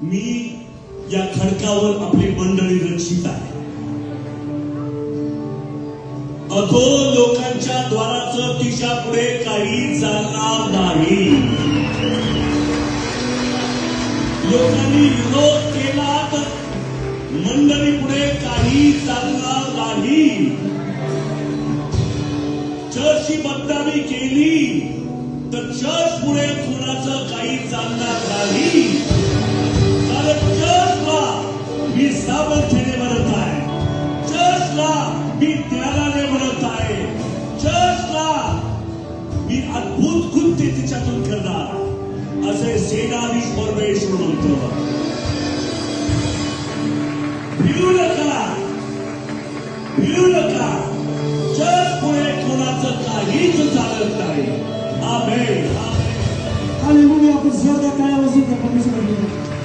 मी या खडकावर आपली मंडळी रक्षित आहे. अथो लोकांच्या द्वाराचं तिच्या पुढे काही चालणार नाही. लोकांनी विरोध केला तर मंडळी पुढे काही चालणार नाही. चर्चची बदनामी केली तर चर्च पुढे कुणाचं काही चालणार नाही. कारण चर्चला मी सामर्थ्याने म्हणत आहे, चर्चला मी ज्ञानाने म्हणत आहे, चर्चला मी अद्भुत कृत्य तिच्यातून करणार असे सेनाधीश परमेश्वर म्हणतो. भिवू नका, भिवू नका. चर्च पुढे कोणाचं काहीच चालत नाही. आमेन. हालेलुया. आपण जोरदार टाळ्या वाजवून परमेश्वराला